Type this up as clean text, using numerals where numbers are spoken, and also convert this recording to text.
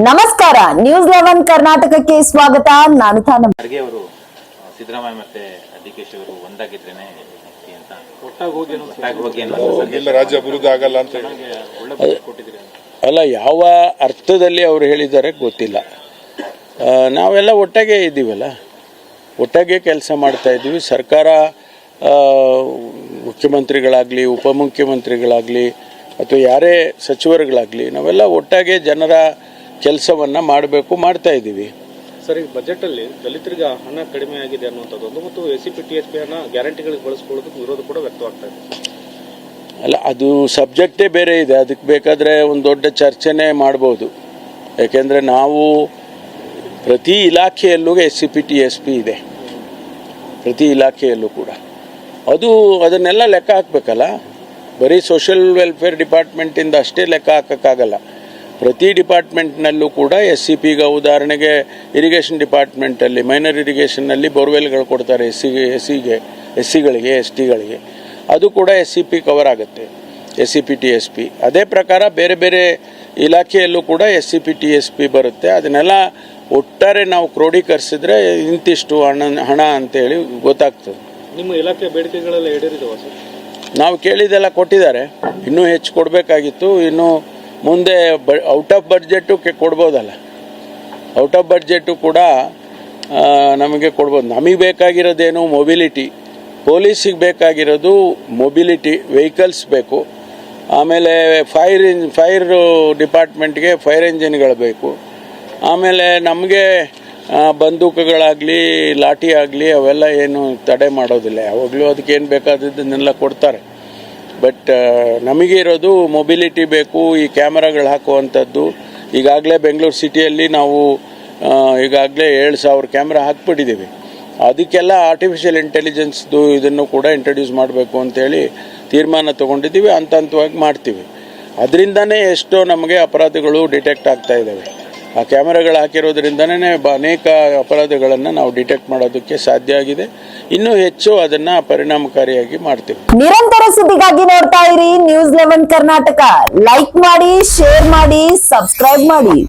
ನಮಸ್ಕಾರ, ನ್ಯೂಸ್ 11 ಕರ್ನಾಟಕಕ್ಕೆ ಸ್ವಾಗತ. ನಾನು ತಾನಮ್ಮ. ಖರ್ಗೆ ಅವರು ಸಿದ್ದರಾಮಯ್ಯ ಮತ್ತೆ ಡಿಕೆಶಿ ಅವರು ಒಂದಾಗಿದ್ರೇನೆ ಅಂತ ಒಟ್ಟಾಗಿ ಹೋಗಿ ರಾಜ್ಯ ಅಭಿವೃದ್ಧಿ ಆಗಲ್ಲ ಅಂತ ಕೊಟ್ಟಿದ್ದೀರಿ. ಅಲ್ಲ, ಯಾವ ಅರ್ಥದಲ್ಲಿ ಅವರು ಹೇಳಿದ್ದಾರೆ ಗೊತ್ತಿಲ್ಲ. ನಾವೆಲ್ಲ ಒಟ್ಟಾಗೆ ಇದ್ದೀವಲ್ಲ, ಒಟ್ಟಾಗೆ ಕೆಲಸ ಮಾಡ್ತಾ ಇದ್ದೀವಿ. ಸರ್ಕಾರ ಮುಖ್ಯಮಂತ್ರಿಗಳಾಗಲಿ, ಉಪಮುಖ್ಯಮಂತ್ರಿಗಳಾಗಲಿ ಅಥವಾ ಯಾರೇ ಸಚಿವರುಗಳಾಗಲಿ ನಾವೆಲ್ಲ ಒಟ್ಟಾಗೆ ಜನರ ಕೆಲಸವನ್ನು ಮಾಡಬೇಕು, ಮಾಡ್ತಾ ಇದ್ದೀವಿ. ಸರ್, ಈ ಬಜೆಟಲ್ಲಿ ದಲಿತರಿಗೆ ಹಣ ಕಡಿಮೆ ಆಗಿದೆ ಅನ್ನುವಂಥದ್ದು ಮತ್ತು SCP TSP ಹಣ ಗ್ಯಾರಂಟಿಗಳಿಗೆ ಬಳಸ್ಕೊಳ್ಳೋದಕ್ಕೆ ವಿರೋಧ ಕೂಡ ವ್ಯಕ್ತವಾಗ್ತಾ ಇದೆ. ಅಲ್ಲ, ಅದು ಸಬ್ಜೆಕ್ಟೇ ಬೇರೆ ಇದೆ. ಅದಕ್ಕೆ ಬೇಕಾದರೆ ಒಂದು ದೊಡ್ಡ ಚರ್ಚೆನೇ ಮಾಡ್ಬೋದು. ಯಾಕೆಂದರೆ ನಾವು ಪ್ರತಿ ಇಲಾಖೆಯಲ್ಲೂ SCP TSP ಇದೆ, ಪ್ರತಿ ಇಲಾಖೆಯಲ್ಲೂ ಕೂಡ. ಅದನ್ನೆಲ್ಲ ಲೆಕ್ಕ ಹಾಕಬೇಕಲ್ಲ. ಬರೀ ಸೋಷಿಯಲ್ ವೆಲ್ಫೇರ್ ಡಿಪಾರ್ಟ್ಮೆಂಟಿಂದ ಅಷ್ಟೇ ಲೆಕ್ಕ ಹಾಕೋಕ್ಕಾಗಲ್ಲ. ಪ್ರತಿ ಡಿಪಾರ್ಟ್ಮೆಂಟ್ನಲ್ಲೂ ಕೂಡ SCPಗ ಉದಾಹರಣೆಗೆ ಇರಿಗೇಷನ್ ಡಿಪಾರ್ಟ್ಮೆಂಟಲ್ಲಿ ಮೈನರ್ ಇರಿಗೇಷನ್ನಲ್ಲಿ ಬೋರ್ವೆಲ್ಗಳು ಕೊಡ್ತಾರೆ ಎಸ್ ಟಿಗಳಿಗೆ. ಅದು ಕೂಡ SCP ಕವರ್ ಆಗುತ್ತೆ, SCP TSP. ಅದೇ ಪ್ರಕಾರ ಬೇರೆ ಬೇರೆ ಇಲಾಖೆಯಲ್ಲೂ ಕೂಡ SCP TSP ಬರುತ್ತೆ. ಅದನ್ನೆಲ್ಲ ಒಟ್ಟಾರೆ ನಾವು ಕ್ರೋಢೀಕರಿಸಿದ್ರೆ ಇಂತಿಷ್ಟು ಹಣ ಅಂತೇಳಿ ಗೊತ್ತಾಗ್ತದೆ. ನಿಮ್ಮ ಇಲಾಖೆ ಬೇಡಿಕೆಗಳೆಲ್ಲ ಈಡೇರಿದವ ಸರ್? ನಾವು ಕೇಳಿದೆಲ್ಲ ಕೊಟ್ಟಿದ್ದಾರೆ. ಇನ್ನೂ ಹೆಚ್ಚು ಕೊಡಬೇಕಾಗಿತ್ತು. ಇನ್ನೂ ಮುಂದೆ ಔಟ್ ಆಫ್ ಬಡ್ಜೆಟು ಕೊಡ್ಬೋದಲ್ಲ. ಔಟ್ ಆಫ್ ಬಡ್ಜೆಟು ಕೂಡ ನಮಗೆ ಕೊಡ್ಬೋದು. ನಮಗೆ ಬೇಕಾಗಿರೋದೇನು ಮೊಬಿಲಿಟಿ. ಪೊಲೀಸಿಗೆ ಬೇಕಾಗಿರೋದು ಮೊಬಿಲಿಟಿ, ವೆಹಿಕಲ್ಸ್ ಬೇಕು. ಆಮೇಲೆ ಫೈರ್ ಡಿಪಾರ್ಟ್ಮೆಂಟ್ಗೆ ಫೈರ್ ಇಂಜಿನ್ಗಳು ಬೇಕು. ಆಮೇಲೆ ನಮಗೆ ಬಂದೂಕುಗಳಾಗಲಿ ಲಾಠಿ ಆಗಲಿ ಅವೆಲ್ಲ ಏನು ತಡೆ ಮಾಡೋದಿಲ್ಲ. ಯಾವಾಗಲೂ ಅದಕ್ಕೇನು ಬೇಕಾದದ್ದನ್ನೆಲ್ಲ ಕೊಡ್ತಾರೆ. ಬಟ್ ನಮಗೆ ಇರೋದು ಮೊಬಿಲಿಟಿ ಬೇಕು. ಈ ಕ್ಯಾಮರಾಗಳು ಹಾಕುವಂಥದ್ದು ಈಗಾಗಲೇ ಬೆಂಗಳೂರು ಸಿಟಿಯಲ್ಲಿ ನಾವು ಈಗಾಗಲೇ 7,000 ಕ್ಯಾಮ್ರಾ ಹಾಕ್ಬಿಟ್ಟಿದ್ದೀವಿ. ಅದಕ್ಕೆಲ್ಲ ಆರ್ಟಿಫಿಷಿಯಲ್ ಇಂಟೆಲಿಜೆನ್ಸ್ದು ಇದನ್ನು ಕೂಡ ಇಂಟ್ರೊಡ್ಯೂಸ್ ಮಾಡಬೇಕು ಅಂತೇಳಿ ತೀರ್ಮಾನ ತೊಗೊಂಡಿದ್ದೀವಿ. ಹಂತವಾಗಿ ಮಾಡ್ತೀವಿ. ಅದರಿಂದನೇ ಎಷ್ಟೋ ನಮಗೆ ಅಪರಾಧಗಳು ಡಿಟೆಕ್ಟ್ ಆಗ್ತಾ ಇದ್ದಾವೆ. ಆ ಕ್ಯಾಮರಾಗಳು ಹಾಕಿರೋದ್ರಿಂದನೇ ಅನೇಕ ಅಪರಾಧಗಳನ್ನು ನಾವು ಡಿಟೆಕ್ಟ್ ಮಾಡೋದಕ್ಕೆ ಸಾಧ್ಯ ಆಗಿದೆ. ಇನ್ನೂ ಹೆಚ್ಚು ಅದನ್ನು ಪರಿಣಾಮಕಾರಿಯಾಗಿ ಮಾಡ್ತೀವಿ. ನಿರಂತರ ಸುದ್ದಿಗಾಗಿ ನೋಡ್ತಾ ಇರಿ ನ್ಯೂಸ್ 11 ಕರ್ನಾಟಕ. ಲೈಕ್ ಮಾಡಿ, ಶೇರ್ ಮಾಡಿ, ಸಬ್ಸ್ಕ್ರೈಬ್ ಮಾಡಿ.